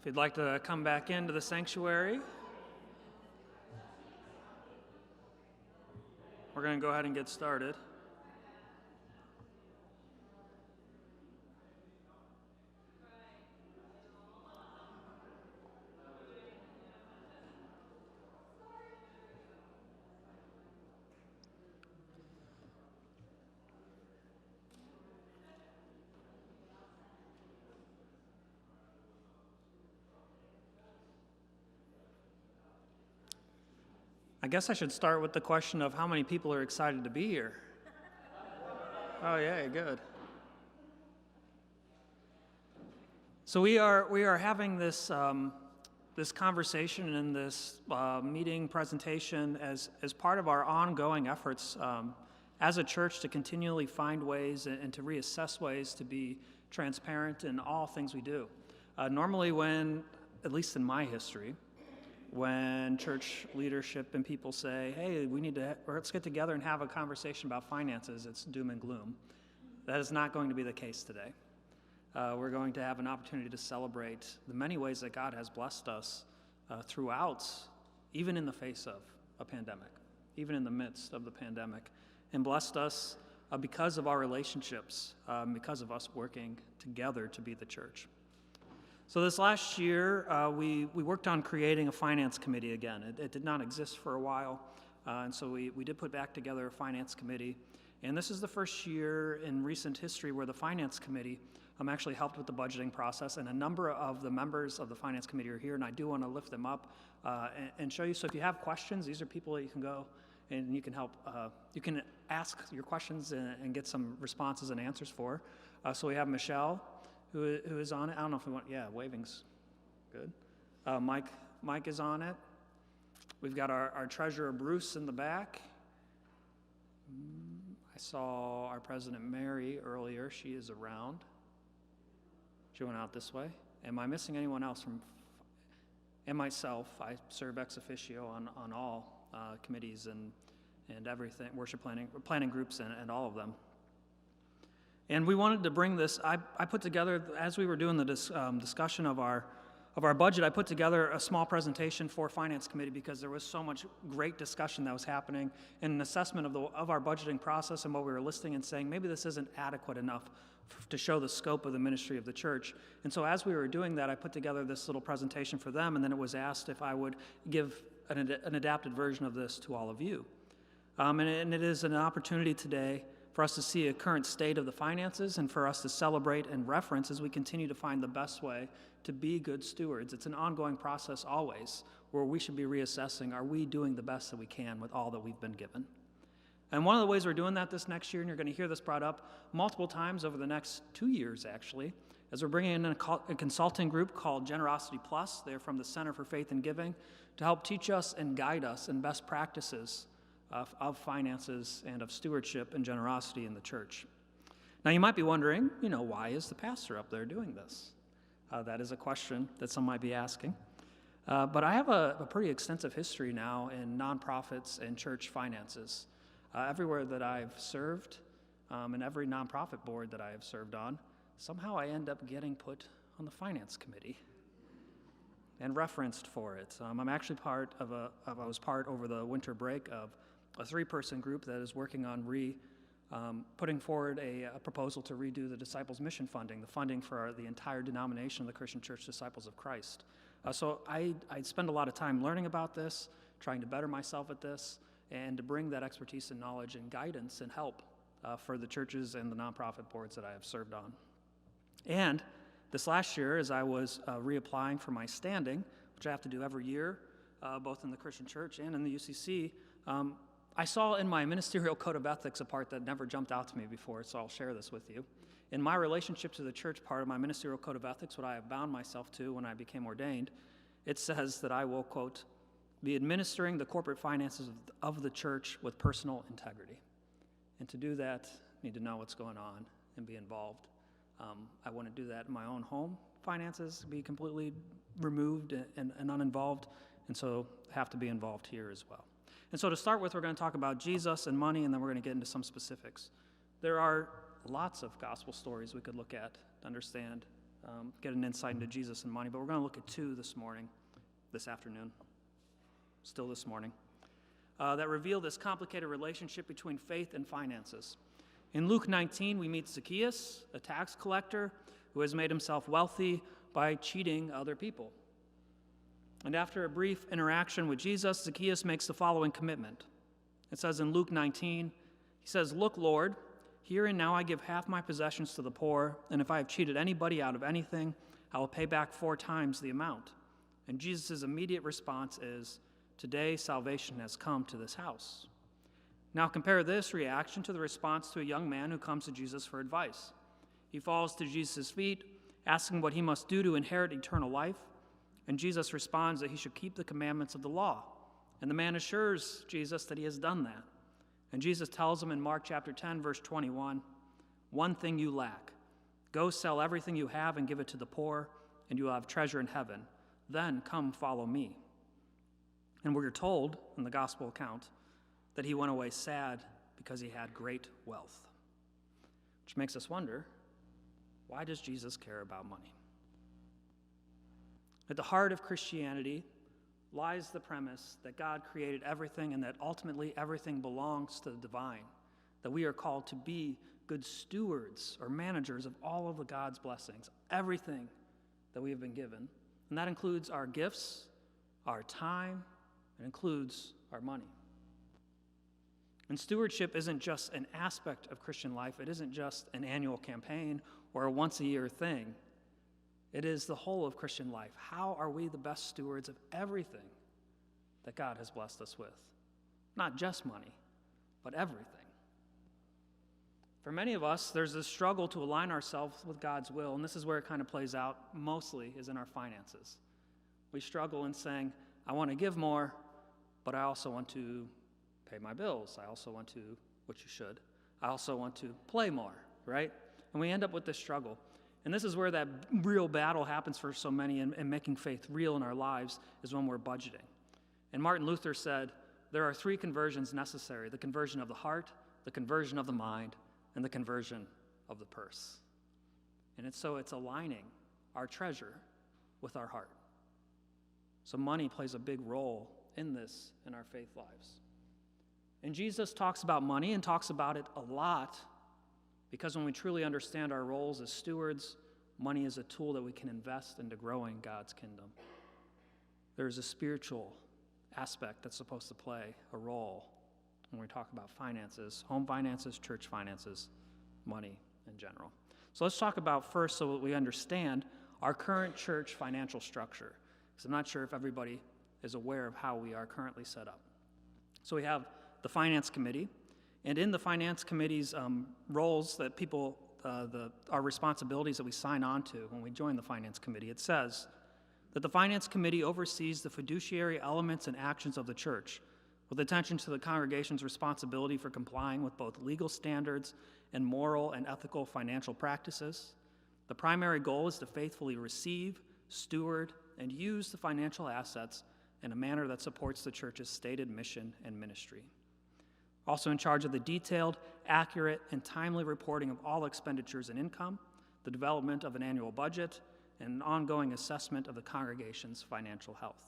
If you'd like to come back into the sanctuary, we're going to go ahead and get started. I guess I should start with the question of how many people are excited to be here. Oh, yeah, good. So we are having this this conversation and this meeting presentation as part of our ongoing efforts as a church to continually find ways and to reassess ways to be transparent in all things we do. Normally when, at least in my history, when church leadership and people say, hey, let's get together and have a conversation about finances, it's doom and gloom. That is not going to be the case today. We're going to have an opportunity to celebrate the many ways that God has blessed us throughout, even in the face of a pandemic, even in the midst of the pandemic, and blessed us because of our relationships, because of us working together to be the church. So this last year, we worked on creating a finance committee again. It did not exist for a while, and so we did put back together a finance committee. And this is the first year in recent history where the finance committee actually helped with the budgeting process, and a number of the members of the finance committee are here, and I do want to lift them up and show you. So if you have questions, these are people that you can go and you can help. You can ask your questions and get some responses and answers for. So we have Michelle, who is on it. I don't know if we want, yeah, waving's good. Mike is on it. We've got our treasurer, Bruce, in the back. I saw our president, Mary, earlier. She is around. She went out this way. Am I missing anyone else and myself? I serve ex officio on all committees and everything, worship planning groups and all of them. And we wanted to bring this, I put together, as we were doing the discussion of our budget, I put together a small presentation for Finance Committee because there was so much great discussion that was happening and an assessment of our budgeting process and what we were listing and saying, maybe this isn't adequate enough to show the scope of the ministry of the church. And so as we were doing that, I put together this little presentation for them, and then it was asked if I would give an adapted version of this to all of you. And it is an opportunity today for us to see a current state of the finances and for us to celebrate and reference as we continue to find the best way to be good stewards. It's an ongoing process always where we should be reassessing, are we doing the best that we can with all that we've been given? And one of the ways we're doing that this next year, and you're going to hear this brought up multiple times over the next 2 years actually, is we're bringing in a consulting group called Generosity Plus. They're from the Center for Faith and Giving to help teach us and guide us in best practices of finances and of stewardship and generosity in the church. Now you might be wondering, why is the pastor up there doing this? That is a question that some might be asking. But I have a pretty extensive history now in nonprofits and church finances. Everywhere that I've served, and every nonprofit board that I have served on, somehow I end up getting put on the finance committee and referenced for it. I'm actually I was part over the winter break of a 3-person group that is working on putting forward a proposal to redo the Disciples Mission funding, the funding for the entire denomination of the Christian Church Disciples of Christ. So I spend a lot of time learning about this, trying to better myself at this, and to bring that expertise and knowledge and guidance and help for the churches and the nonprofit boards that I have served on. And this last year, as I was reapplying for my standing, which I have to do every year, both in the Christian church and in the UCC, I saw in my ministerial code of ethics a part that never jumped out to me before, so I'll share this with you. In my relationship to the church part of my ministerial code of ethics, what I have bound myself to when I became ordained, it says that I will, quote, be administering the corporate finances of the church with personal integrity. And to do that, I need to know what's going on and be involved. I want to do that in my own home finances, be completely removed and uninvolved, and so have to be involved here as well. And so to start with, we're going to talk about Jesus and money, and then we're going to get into some specifics. There are lots of gospel stories we could look at to understand get an insight into Jesus and money, but we're going to look at two this afternoon, still this morning, that reveal this complicated relationship between faith and finances. In Luke 19, we meet Zacchaeus, a tax collector who has made himself wealthy by cheating other people. And after a brief interaction with Jesus, Zacchaeus makes the following commitment. It says in Luke 19, he says, "Look, Lord, here and now I give half my possessions to the poor, and if I have cheated anybody out of anything, I will pay back 4 times the amount." And Jesus' immediate response is, "Today salvation has come to this house." Now compare this reaction to the response to a young man who comes to Jesus for advice. He falls to Jesus' feet, asking what he must do to inherit eternal life, and Jesus responds that he should keep the commandments of the law. And the man assures Jesus that he has done that. And Jesus tells him in Mark chapter 10, verse 21, "One thing you lack. Go sell everything you have and give it to the poor, and you will have treasure in heaven. Then come follow me." And we're told in the gospel account that he went away sad because he had great wealth. Which makes us wonder, why does Jesus care about money? At the heart of Christianity lies the premise that God created everything and that ultimately everything belongs to the divine, that we are called to be good stewards or managers of all of God's blessings, everything that we have been given. And that includes our gifts, our time, it includes our money. And stewardship isn't just an aspect of Christian life. It isn't just an annual campaign or a once-a-year thing. It is the whole of Christian life. How are we the best stewards of everything that God has blessed us with? Not just money, but everything. For many of us, there's this struggle to align ourselves with God's will, and this is where it kind of plays out mostly, is in our finances. We struggle in saying, I want to give more, but I also want to pay my bills. I also want to, which you should, I also want to play more, right? And we end up with this struggle. And this is where that real battle happens for so many in making faith real in our lives, is when we're budgeting. And Martin Luther said, there are 3 conversions necessary: the conversion of the heart, the conversion of the mind, and the conversion of the purse. And it's aligning our treasure with our heart. So money plays a big role in this, in our faith lives. And Jesus talks about money and talks about it a lot, because when we truly understand our roles as stewards, money is a tool that we can invest into growing God's kingdom. There's a spiritual aspect that's supposed to play a role when we talk about finances, home finances, church finances, money in general. So let's talk about first, so that we understand our current church financial structure, because I'm not sure if everybody is aware of how we are currently set up. So we have the Finance Committee, and in the Finance Committee's roles that people, our responsibilities that we sign on to when we join the Finance Committee, it says that the Finance Committee oversees the fiduciary elements and actions of the church, with attention to the congregation's responsibility for complying with both legal standards and moral and ethical financial practices. The primary goal is to faithfully receive, steward, and use the financial assets in a manner that supports the church's stated mission and ministry. Also in charge of the detailed, accurate, and timely reporting of all expenditures and income, the development of an annual budget, and an ongoing assessment of the congregation's financial health.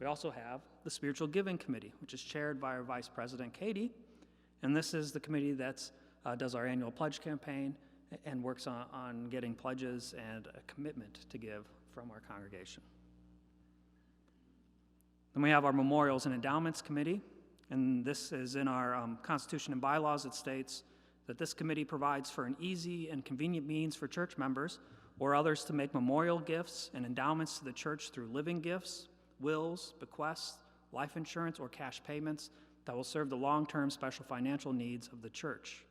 We also have the Spiritual Giving Committee, which is chaired by our Vice President, Katie, and this is the committee that does our annual pledge campaign and works on getting pledges and a commitment to give from our congregation. Then we have our Memorials and Endowments Committee, and this is in our Constitution and bylaws. It states that this committee provides for an easy and convenient means for church members or others to make memorial gifts and endowments to the church through living gifts, wills, bequests, life insurance, or cash payments that will serve the long-term special financial needs of the church.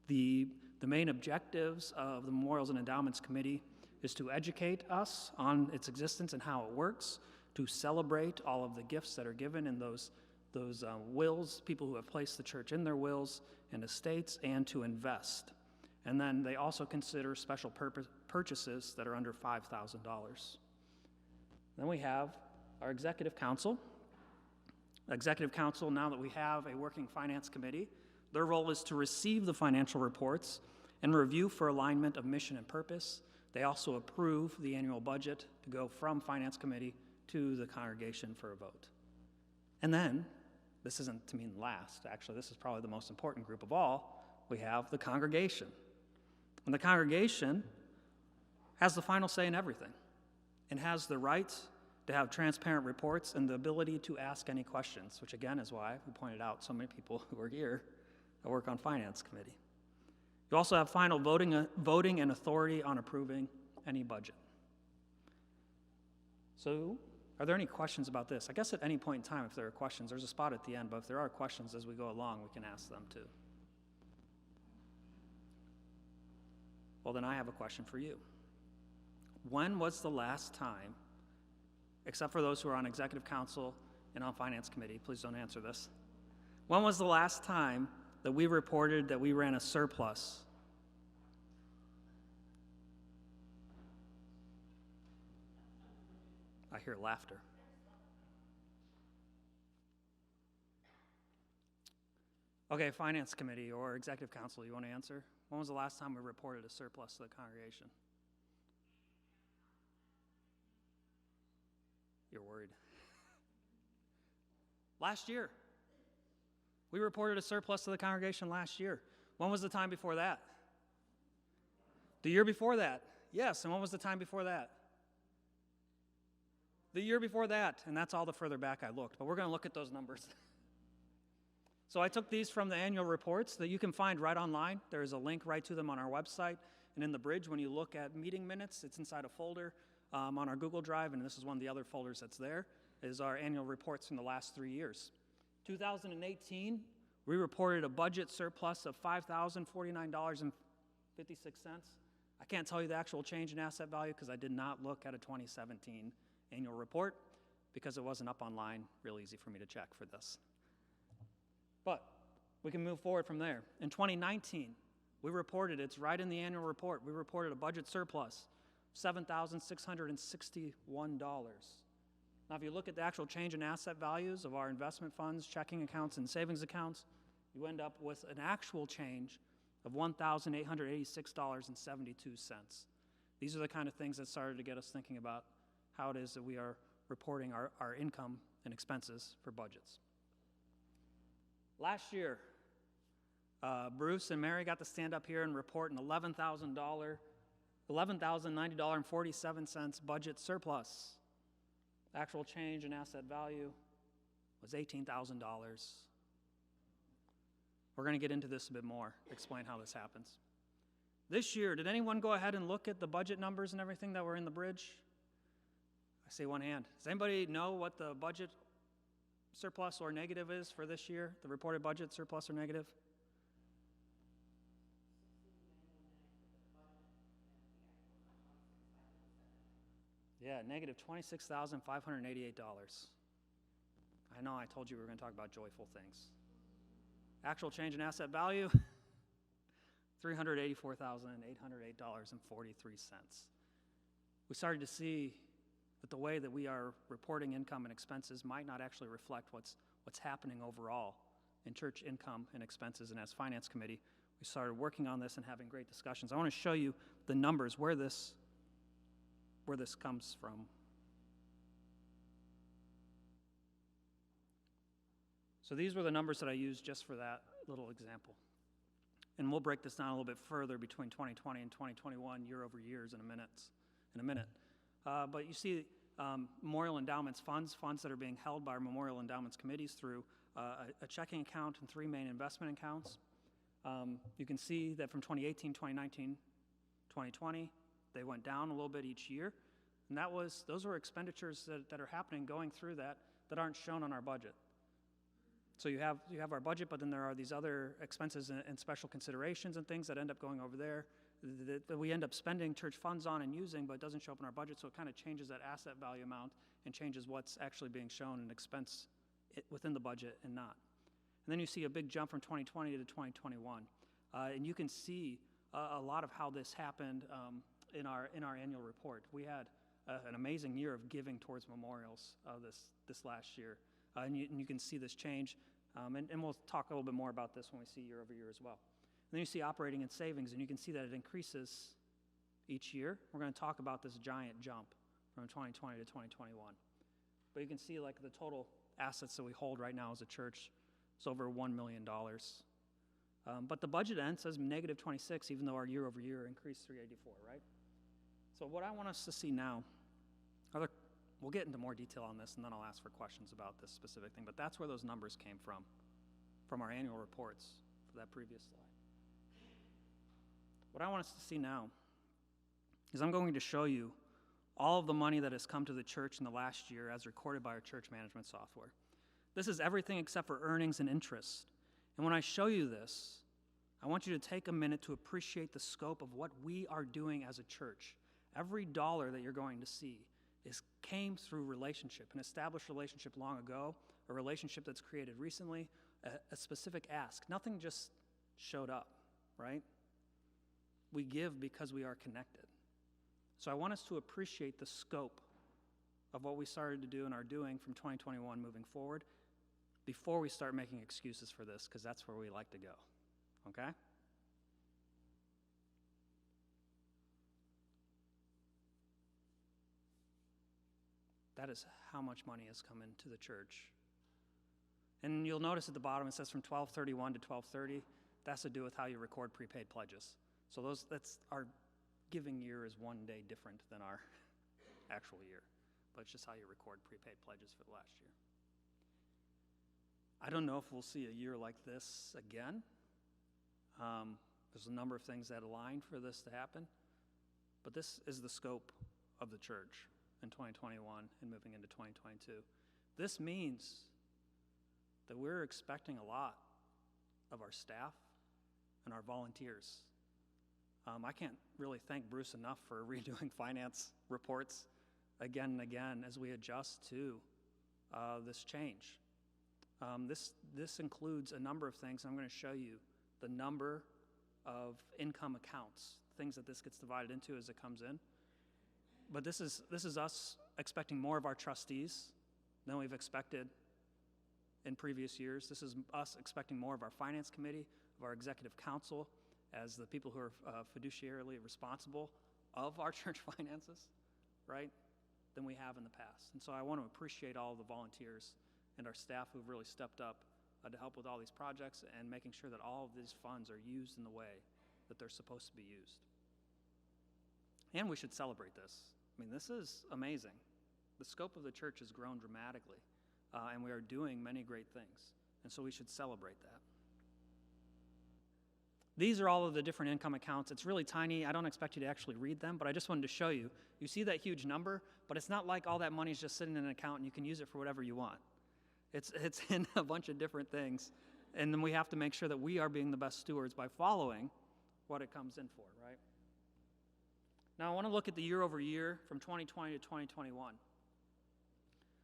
The main objectives of the Memorials and Endowments Committee is to educate us on its existence and how it works, to celebrate all of the gifts that are given in those wills, people who have placed the church in their wills and estates, and to invest. And then they also consider special purchases that are under $5,000. Then we have our Executive Council. Executive Council, now that we have a working finance committee, their role is to receive the financial reports and review for alignment of mission and purpose, They also approve the annual budget to go from Finance Committee to the congregation for a vote. And then, this isn't to mean last, actually, this is probably the most important group of all, we have the congregation. And the congregation has the final say in everything and has the right to have transparent reports and the ability to ask any questions, which again is why we pointed out so many people who are here that work on Finance Committee. You also have final voting and authority on approving any budget. So, are there any questions about this? I guess at any point in time, if there are questions, there's a spot at the end, but if there are questions as we go along, we can ask them too. Well, then I have a question for you. When was the last time, except for those who are on Executive Council and on Finance Committee, please don't answer this. When was the last time that we reported that we ran a surplus? I hear laughter. Okay, Finance Committee or Executive Council, you want to answer? When was the last time we reported a surplus to the congregation? You're worried. Last year. We reported a surplus to the congregation last year. When was the time before that? The year before that. Yes, and when was the time before that? The year before that, and that's all the further back I looked, but we're going to look at those numbers. So I took these from the annual reports that you can find right online. There is a link right to them on our website, and in the bridge, when you look at meeting minutes, it's inside a folder on our Google Drive, and this is one of the other folders that's there, is our annual reports from the last 3 years. 2018, we reported a budget surplus of $5,049.56. I can't tell you the actual change in asset value because I did not look at a 2017 annual report because it wasn't up online, real easy for me to check for this. But we can move forward from there. In 2019, we reported, it's right in the annual report, we reported a budget surplus of $7,661. Now, if you look at the actual change in asset values of our investment funds, checking accounts, and savings accounts, you end up with an actual change of $1,886.72. These are the kind of things that started to get us thinking about how it is that we are reporting our income and expenses for budgets. Last year, Bruce and Mary got to stand up here and report an $11,090.47 budget surplus. Actual change in asset value was $18,000. We're going to get into this a bit more, explain how this happens. This year, did anyone go ahead and look at the budget numbers and everything that were in the bridge? I see one hand. Does anybody know what the budget surplus or negative is for this year? The reported budget surplus or negative? Yeah, negative $26,588. I know I told you we were going to talk about joyful things. Actual change in asset value, $384,808.43. We started to see that the way that we are reporting income and expenses might not actually reflect what's happening overall in church income and expenses. And as Finance Committee, we started working on this and having great discussions. I want to show you the numbers, where this comes from. So these were the numbers that I used just for that little example. And we'll break this down a little bit further between 2020 and 2021, year over years in a minute. But you see memorial endowments funds that are being held by our memorial endowments committees through a checking account and 3 main investment accounts. You can see that from 2018, 2019, 2020, they went down a little bit each year. And those were expenditures that are happening going through that aren't shown on our budget. So you have our budget, but then there are these other expenses and special considerations and things that end up going over there that we end up spending church funds on and using, but it doesn't show up in our budget, so it kind of changes that asset value amount and changes what's actually being shown in expense within the budget and not. And then you see a big jump from 2020 to 2021. And you can see a lot of how this happened in our annual report. We had an amazing year of giving towards memorials this last year. And you can see this change, and we'll talk a little bit more about this when we see year over year as well. And then you see operating and savings, and you can see that it increases each year. We're going to talk about this giant jump from 2020 to 2021. But you can see like the total assets that we hold right now as a church is over $1 million. But the budget end says negative 26, even though our year over year increased 384, right? So what I want us to see now, we'll get into more detail on this, and then I'll ask for questions about this specific thing, but that's where those numbers came from our annual reports for that previous slide. What I want us to see now is I'm going to show you all of the money that has come to the church in the last year as recorded by our church management software. This is everything except for earnings and interest. And when I show you this, I want you to take a minute to appreciate the scope of what we are doing as a church. Every dollar that you're going to see came through relationship, an established relationship long ago, a relationship that's created recently, a specific ask. Nothing just showed up, right? We give because we are connected. So I want us to appreciate the scope of what we started to do and are doing from 2021 moving forward before we start making excuses for this, because that's where we like to go, okay? That is how much money has come into the church. And you'll notice at the bottom it says from 12/31 to 12/30. That's to do with how you record prepaid pledges. So that's our giving year is one day different than our actual year. But it's just how you record prepaid pledges for the last year. I don't know if we'll see a year like this again. There's a number of things that align for this to happen. But this is the scope of the church in 2021 and moving into 2022. This means that we're expecting a lot of our staff and our volunteers. I can't really thank Bruce enough for redoing finance reports again and again as we adjust to this change. This includes a number of things. I'm going to show you the number of income accounts, things that this gets divided into as it comes in. But this is us expecting more of our trustees than we've expected in previous years. This is us expecting more of our finance committee, of our executive council, as the people who are fiduciarily responsible of our church finances, right, than we have in the past. And so I want to appreciate all of the volunteers and our staff who've really stepped up to help with all these projects and making sure that all of these funds are used in the way that they're supposed to be used. And we should celebrate this. I mean, this is amazing. The scope of the church has grown dramatically, and we are doing many great things. And so we should celebrate that. These are all of the different income accounts. It's really tiny. I don't expect you to actually read them, but I just wanted to show you. You see that huge number, but it's not like all that money is just sitting in an account and you can use it for whatever you want. It's in a bunch of different things, and then we have to make sure that we are being the best stewards by following what it comes in for, right? Now I want to look at the year over year from 2020 to 2021.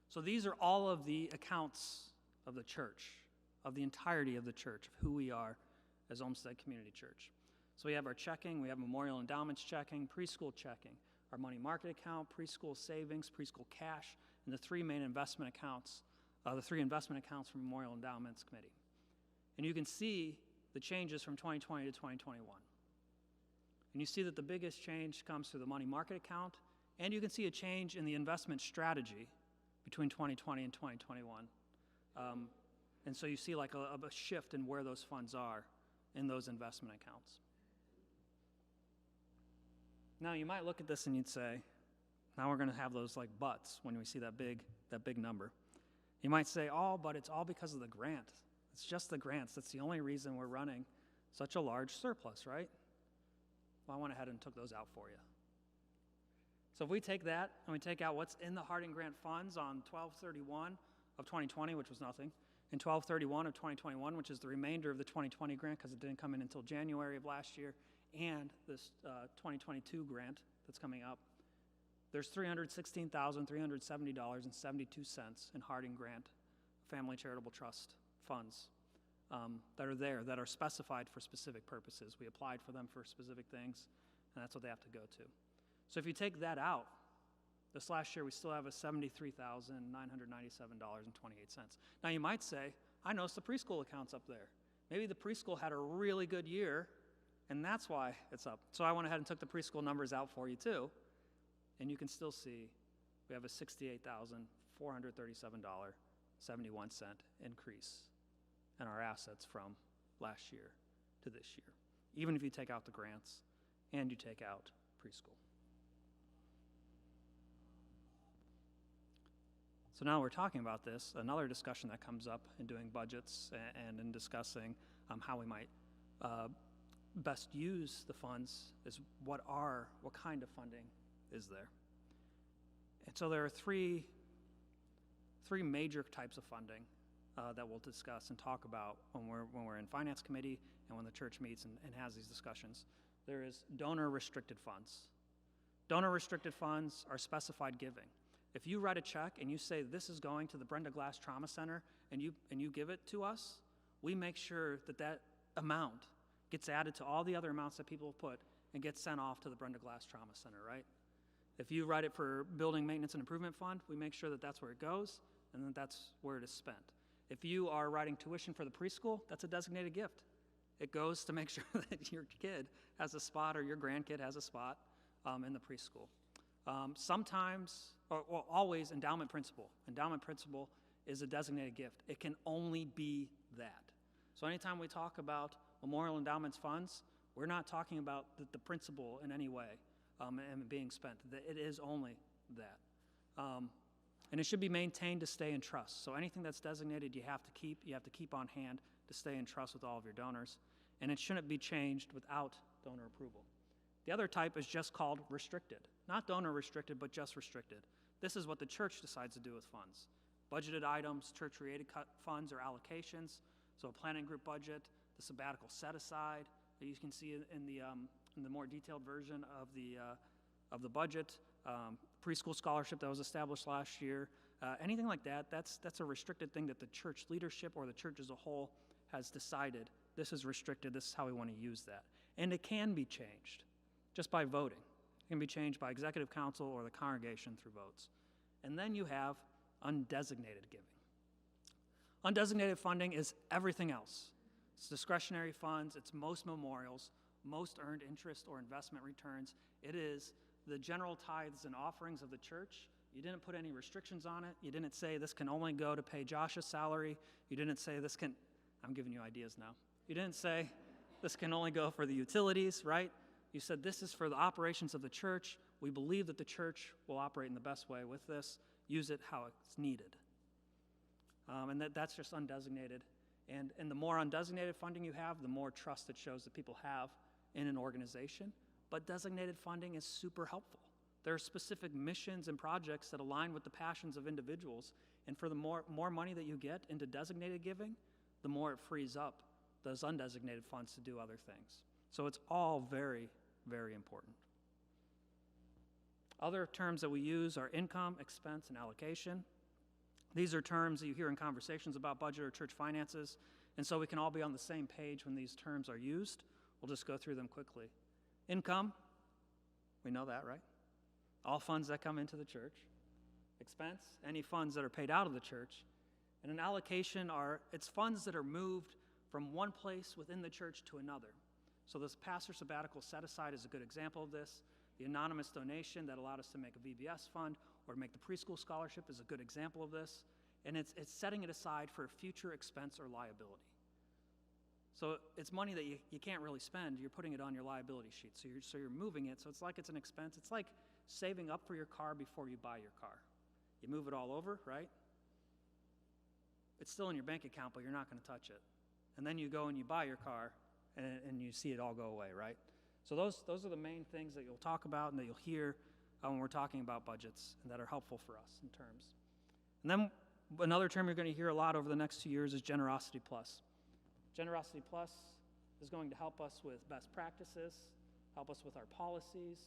So these are all of the accounts of the church, of the entirety of the church, of who we are as Olmsted Community Church. So we have our checking, we have memorial endowments checking, preschool checking, our money market account, preschool savings, preschool cash, and the three main investment accounts, the three investment accounts from Memorial Endowments Committee. And you can see the changes from 2020 to 2021. And you see that the biggest change comes through the money market account, and you can see a change in the investment strategy between 2020 and 2021. And so you see like a shift in where those funds are in those investment accounts. Now you might look at this and you'd say, now we're going to have those like buts when we see that big number. You might say, oh, but it's all because of the grant. It's just the grants. That's the only reason we're running such a large surplus, right? Well, I went ahead and took those out for you. So if we take that and we take out what's in the Harding Grant funds on 12/31 of 2020, which was nothing, and 12/31 of 2021, which is the remainder of the 2020 grant because it didn't come in until January of last year, and this 2022 grant that's coming up, there's $316,370.72 in Harding Grant Family Charitable Trust funds that are there, that are specified for specific purposes. We applied for them for specific things, and that's what they have to go to. So if you take that out, this last year we still have a $73,997.28. Now you might say, I noticed the preschool account's up there. Maybe the preschool had a really good year And that's why it's up. So I went ahead and took the preschool numbers out for you too, and you can still see we have a $68,437.71 increase in our assets from last year to this year, even if you take out the grants and you take out preschool. So now we're talking about this, another discussion that comes up in doing budgets and in discussing how we might best use the funds is what kind of funding is there. And so there are three major types of funding that we'll discuss and talk about when we're in finance committee and when the church meets and has these discussions. There is donor restricted funds. Donor restricted funds are specified giving. If you write a check and you say this is going to the Brenda Glass Trauma Center and you give it to us, we make sure that amount gets added to all the other amounts that people have put and gets sent off to the Brenda Glass Trauma Center, right? If you write it for Building Maintenance and Improvement Fund, we make sure that that's where it goes and that that's where it is spent. If you are writing tuition for the preschool, that's a designated gift. It goes to make sure that your kid has a spot or your grandkid has a spot in the preschool. Sometimes, or always, endowment principal. Endowment principal is a designated gift. It can only be that. So anytime we talk about memorial endowments funds, we're not talking about the principal in any way and being spent. It is only that. And it should be maintained to stay in trust. So anything that's designated, you have to keep on hand to stay in trust with all of your donors. And it shouldn't be changed without donor approval. The other type is just called restricted. Not donor restricted, but just restricted. This is what the church decides to do with funds. Budgeted items, church-related funds or allocations. So a planning group budget, the sabbatical set-aside that you can see in the more detailed version of the budget, preschool scholarship that was established last year, anything like that, that's a restricted thing that the church leadership or the church as a whole has decided. This is restricted, this is how we want to use that. And it can be changed just by voting. It can be changed by executive council or the congregation through votes. And then you have undesignated giving. Undesignated funding is everything else. It's discretionary funds, it's most memorials, most earned interest or investment returns. It is the general tithes and offerings of the church. You didn't put any restrictions on it. You didn't say this can only go to pay Josh's salary. You didn't say this can, I'm giving you ideas now. You didn't say this can only go for the utilities, right? You said this is for the operations of the church. We believe that the church will operate in the best way with this. Use it how it's needed. And that's just undesignated. And the more undesignated funding you have, the more trust it shows that people have in an organization. But designated funding is super helpful. There are specific missions and projects that align with the passions of individuals. And for the more money that you get into designated giving, the more it frees up those undesignated funds to do other things. So it's all very, very important. Other terms that we use are income, expense, and allocation. These are terms that you hear in conversations about budget or church finances, and so we can all be on the same page when these terms are used. We'll just go through them quickly. Income, we know that, right? All funds that come into the church. Expense, any funds that are paid out of the church. And an allocation it's funds that are moved from one place within the church to another. So this pastor sabbatical set-aside is a good example of this. The anonymous donation that allowed us to make a VBS fund or to make the preschool scholarship is a good example of this. And it's setting it aside for a future expense or liability. So it's money that you can't really spend. You're putting it on your liability sheet. So you're moving it. So it's like it's an expense. It's like saving up for your car before you buy your car. You move it all over, right? It's still in your bank account, but you're not going to touch it. And then you go and you buy your car, and you see it all go away, right? So those are the main things that you'll talk about and that you'll hear when we're talking about budgets and that are helpful for us in terms. And then another term you're going to hear a lot over the next 2 years is Generosity Plus. Generosity Plus is going to help us with best practices, help us with our policies,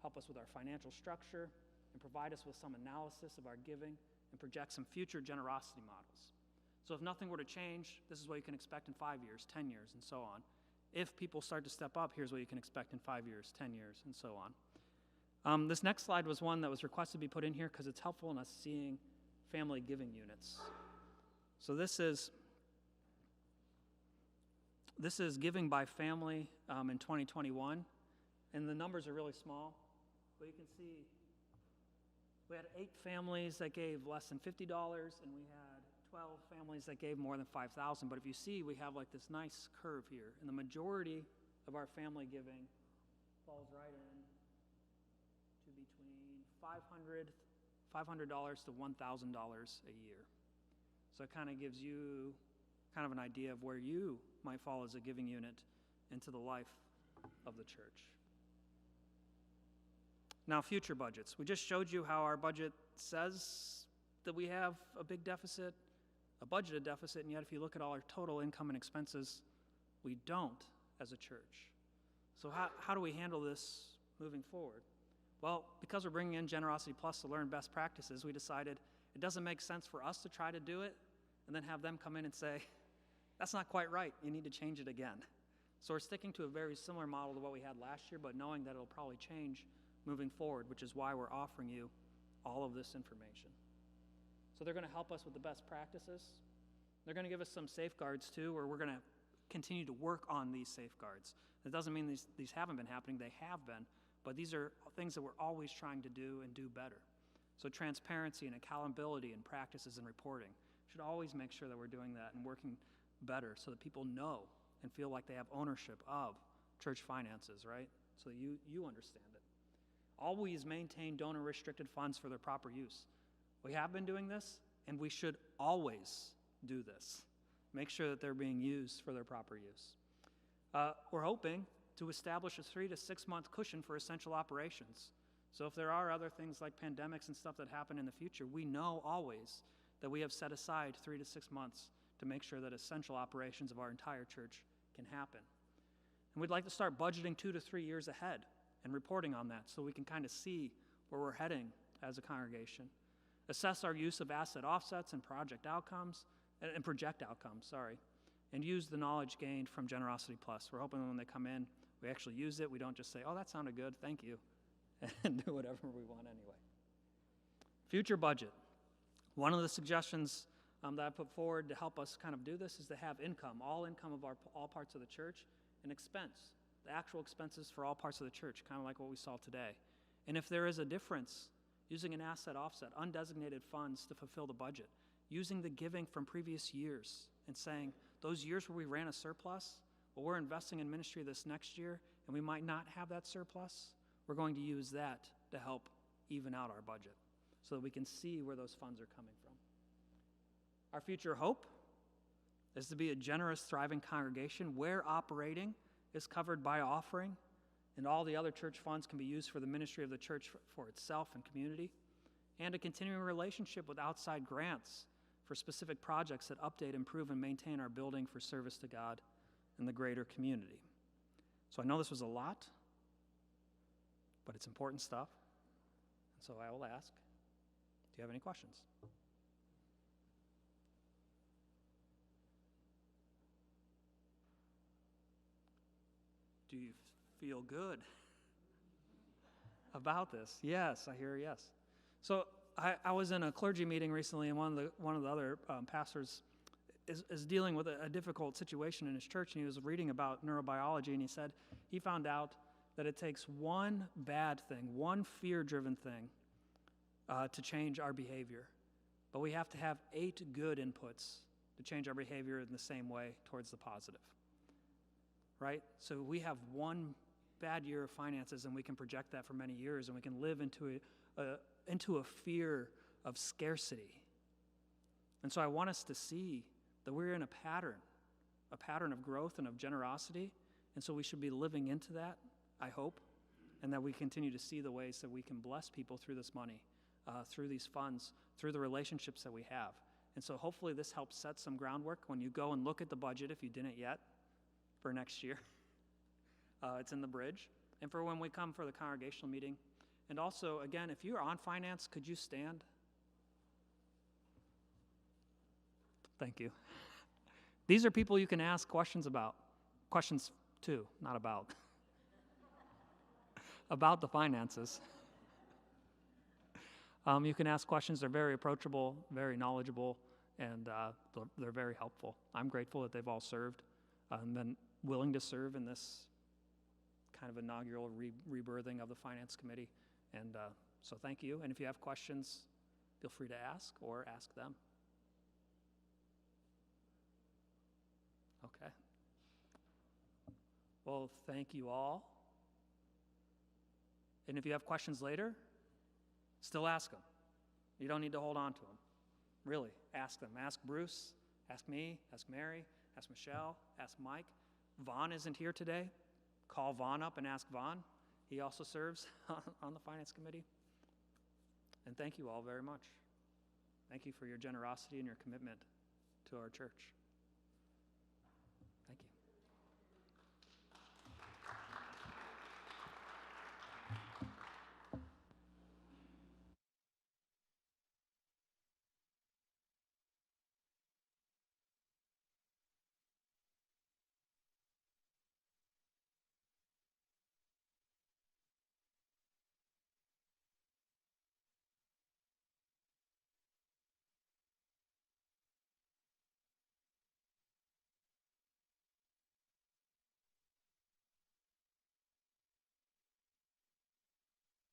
help us with our financial structure, and provide us with some analysis of our giving and project some future generosity models. So if nothing were to change, this is what you can expect in 5 years, 10 years, and so on. If people start to step up, here's what you can expect in 5 years, 10 years, and so on. This next slide was one that was requested to be put in here because it's helpful in us seeing family giving units. So this is this is giving by family in 2021, and the numbers are really small. But you can see we had 8 families that gave less than $50, and we had 12 families that gave more than $5,000. But if you see, we have like this nice curve here, and the majority of our family giving falls right in to between $500 to $1,000 a year. So it kind of gives you kind of an idea of where you might fall as a giving unit into the life of the church. Now, future budgets. We just showed you how our budget says that we have a big deficit, a budgeted deficit, and yet if you look at all our total income and expenses, we don't as a church. So how do we handle this moving forward? Well, because we're bringing in Generosity Plus to learn best practices, we decided it doesn't make sense for us to try to do it and then have them come in and say, that's not quite right, you need to change it again. So we're sticking to a very similar model to what we had last year, but knowing that it'll probably change moving forward, which is why we're offering you all of this information. So they're going to help us with the best practices. They're going to give us some safeguards too, where we're going to continue to work on these safeguards. It doesn't mean these haven't been happening, they have been, but these are things that we're always trying to do and do better. So transparency and accountability and practices and reporting. Should always make sure that we're doing that and working better so that people know and feel like they have ownership of church finances, right? So that you understand it. Always maintain donor-restricted funds for their proper use. We have been doing this, and we should always do this. Make sure that they're being used for their proper use. We're hoping to establish a 3 to 6 month cushion for essential operations. So if there are other things like pandemics and stuff that happen in the future, we know always that we have set aside 3 to 6 months to make sure that essential operations of our entire church can happen. And we'd like to start budgeting 2 to 3 years ahead and reporting on that so we can kind of see where we're heading as a congregation. Assess our use of asset offsets and project outcomes, and project outcomes, and use the knowledge gained from Generosity Plus. We're hoping when they come in, we actually use it. We don't just say, oh, that sounded good, thank you, and do whatever we want anyway. Future budget. One of the suggestions that I put forward to help us kind of do this is to have all income of all parts of the church, and expense, the actual expenses for all parts of the church, kind of like what we saw today. And if there is a difference, using an asset offset, undesignated funds to fulfill the budget, using the giving from previous years and saying, those years where we ran a surplus, well, we're investing in ministry this next year, and we might not have that surplus. We're going to use that to help even out our budget so that we can see where those funds are coming from. Our future hope is to be a generous, thriving congregation where operating is covered by offering, and all the other church funds can be used for the ministry of the church for itself and community, and a continuing relationship with outside grants for specific projects that update, improve, and maintain our building for service to God and the greater community. So I know this was a lot, but it's important stuff. And so I will ask, do you have any questions? Do you feel good about this? Yes, I hear a yes. So I was in a clergy meeting recently, and one of the other pastors is dealing with a difficult situation in his church, and he was reading about neurobiology, and he said he found out that it takes one bad thing, one fear-driven thing to change our behavior. But we have to have 8 good inputs to change our behavior in the same way towards the positive. Right? So we have one bad year of finances, and we can project that for many years, and we can live into a fear of scarcity. And so I want us to see that we're in a pattern of growth and of generosity, and so we should be living into that, I hope, and that we continue to see the ways that we can bless people through this money, through these funds, through the relationships that we have. And so hopefully this helps set some groundwork when you go and look at the budget, if you didn't yet, for next year. It's in the bridge. And for when we come for the congregational meeting. And also, again, if you're on finance, could you stand? Thank you. These are people you can ask questions about. Questions to, not about. About the finances. You can ask questions. They're very approachable, very knowledgeable, and they're very helpful. I'm grateful that they've all served. And then willing to serve in this kind of inaugural rebirthing of the Finance Committee. And so thank you. And if you have questions, feel free to ask or ask them. Okay. Well, thank you all. And if you have questions later, still ask them. You don't need to hold on to them. Really, ask them. Ask Bruce, ask me, ask Mary, ask Michelle, ask Mike. Vaughn isn't here today. Call Vaughn up and ask Vaughn. He also serves on the Finance Committee. And thank you all very much. Thank you for your generosity and your commitment to our church.